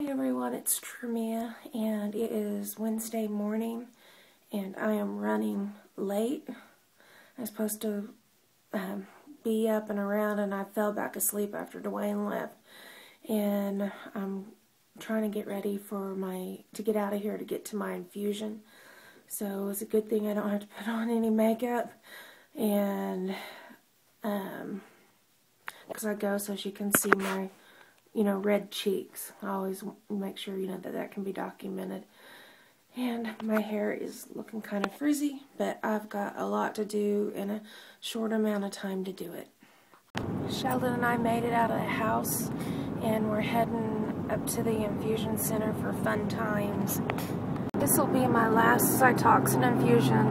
Hey everyone, it's Tremia, and it is Wednesday morning, and I am running late. I was supposed to be up and around, and I fell back asleep after Dwayne left, and I'm trying to get ready for to get out of here to get to my infusion. So it's a good thing I don't have to put on any makeup, and because I go so she can see my red cheeks. I always make sure, that can be documented. And my hair is looking kind of frizzy, but I've got a lot to do in a short amount of time to do it. Sheldon and I made it out of the house, and we're heading up to the infusion center for fun times. This will be my last Cytoxan infusion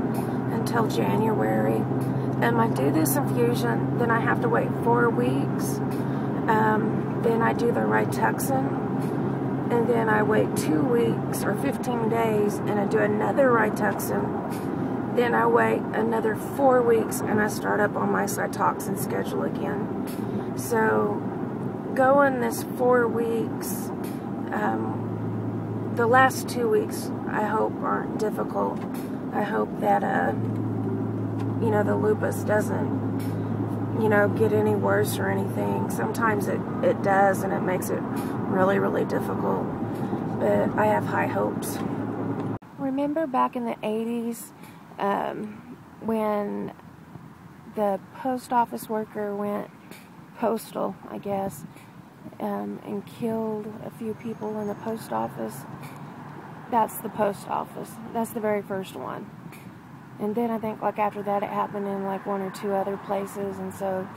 until January. I do this infusion, then I have to wait 4 weeks. Then I do the Rituxan, and then I wait 2 weeks or 15 days and I do another Rituxan. Then I wait another 4 weeks and I start up on my Cytoxan schedule again. So going this 4 weeks, the last 2 weeks I hope aren't difficult. I hope that the lupus doesn't get any worse or anything. Sometimes it does, and it makes it really, really difficult. But I have high hopes. Remember back in the 80s when the post office worker went postal, I guess, and killed a few people in the post office? That's the post office. That's the very first one. And then I think after that it happened in 1 or 2 other places, and so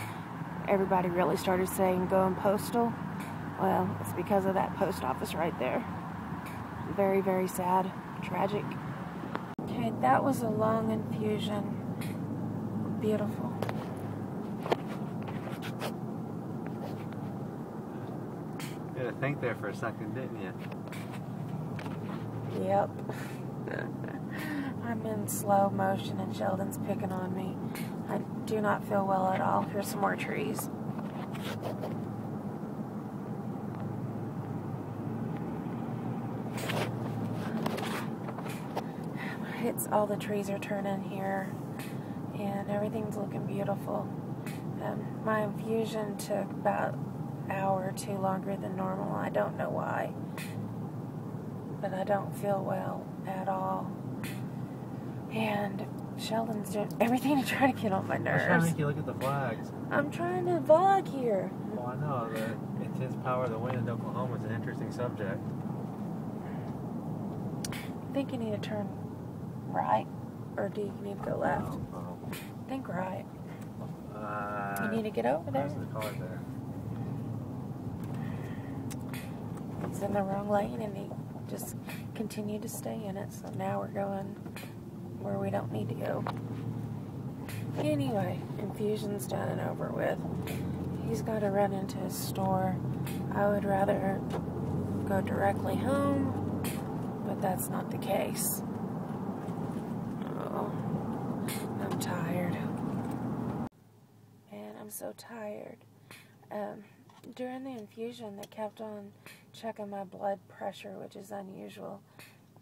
everybody really started saying going postal. Well, it's because of that post office right there. Very, very sad. Tragic. Okay, that was a long infusion. Beautiful. You had to think there for a second, didn't you? Yep. I'm in slow motion and Sheldon's picking on me. I do not feel well at all. Here's some more trees. All the trees are turning here, and everything's looking beautiful. My infusion took about an hour or 2 longer than normal. I don't know why, but I don't feel well at all. And Sheldon's doing everything to try to get on my nerves. I'm trying to make you look at the flags. I'm trying to vlog here. Well, I know. The intense power of the wind in Oklahoma is an interesting subject. I think you need to turn right, or do you need to go left? I think right. You need to get over there. There's the car there. He's in the wrong lane, and he just continued to stay in it, so now we're going where we don't need to go. Anyway, infusion's done and over with. He's got to run into his store. I would rather go directly home, but that's not the case. Oh, I'm tired. And I'm so tired. During the infusion, they kept on checking my blood pressure, which is unusual,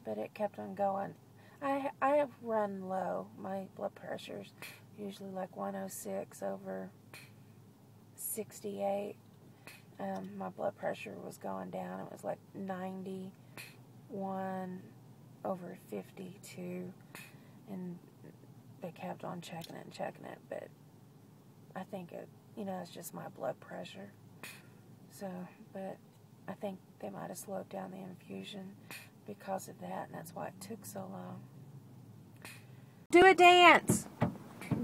but it kept on going. I have run low. My blood pressure's usually 106 over 68. My blood pressure was going down. It was 91 over 52, and they kept on checking it, but I think it's just my blood pressure. So, but I think they might have slowed down the infusion because of that, and that's why it took so long. Do a dance!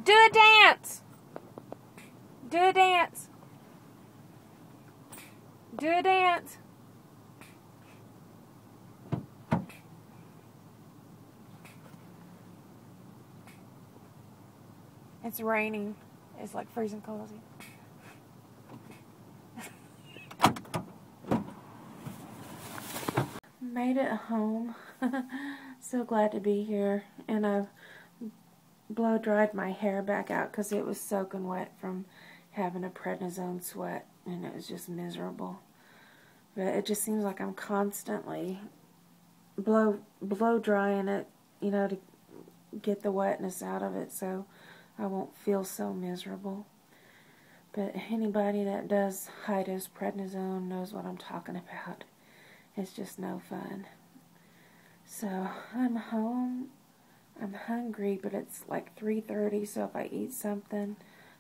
Do a dance! Do a dance! Do a dance! It's raining. It's freezing cozy. Made it home. So glad to be here. And I've blow dried my hair back out because it was soaking wet from having a prednisone sweat, and it was just miserable. But it just seems like I'm constantly blow drying it, to get the wetness out of it so I won't feel so miserable. But anybody that does high-dose prednisone knows what I'm talking about. It's just no fun. So I'm home. I'm hungry, but it's like 3:30, so if I eat something,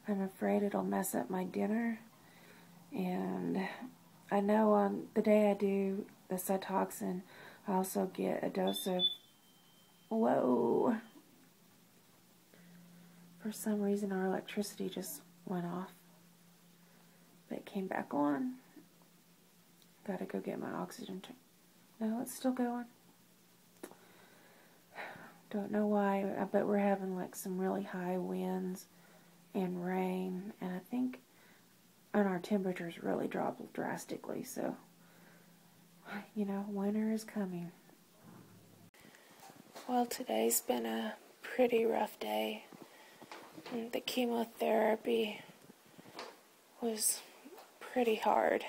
I'm afraid it'll mess up my dinner. And I know on the day I do the Cytoxan, I also get a dose of, whoa. For some reason our electricity just went off. But it came back on. Gotta go get my oxygen tank. No, it's still going. Don't know why. I bet we're having like some really high winds and rain. And I think our temperatures really dropped drastically. So, winter is coming. Well, today's been a pretty rough day. The chemotherapy was pretty hard.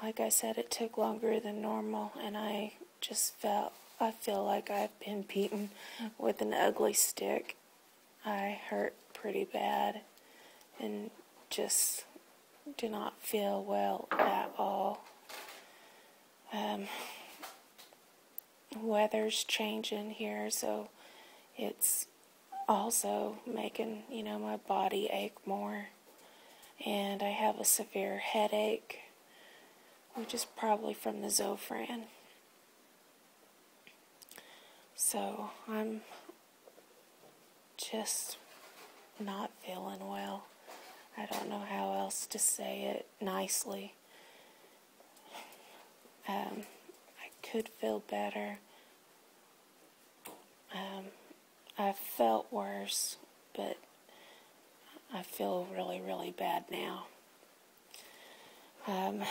Like I said, it took longer than normal, and I feel like I've been beaten with an ugly stick. I hurt pretty bad and just do not feel well at all. Weather's changing here, so it's also making, my body ache more. And I have a severe headache, which is probably from the Zofran. So I'm just not feeling well. I don't know how else to say it nicely. I could feel better. I felt worse, but I feel really, really bad now. I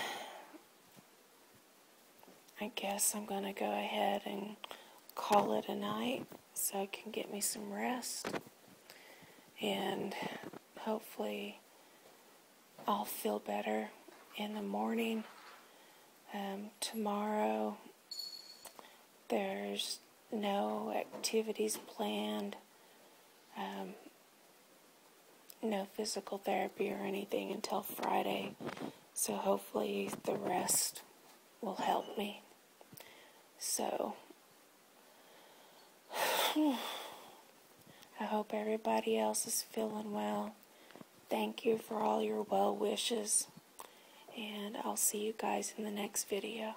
guess I'm going to go ahead and call it a night so I can get me some rest. And hopefully I'll feel better in the morning. Tomorrow there's no activities planned, no physical therapy or anything until Friday. So hopefully the rest will help me. So, I hope everybody else is feeling well. Thank you for all your well wishes. And I'll see you guys in the next video.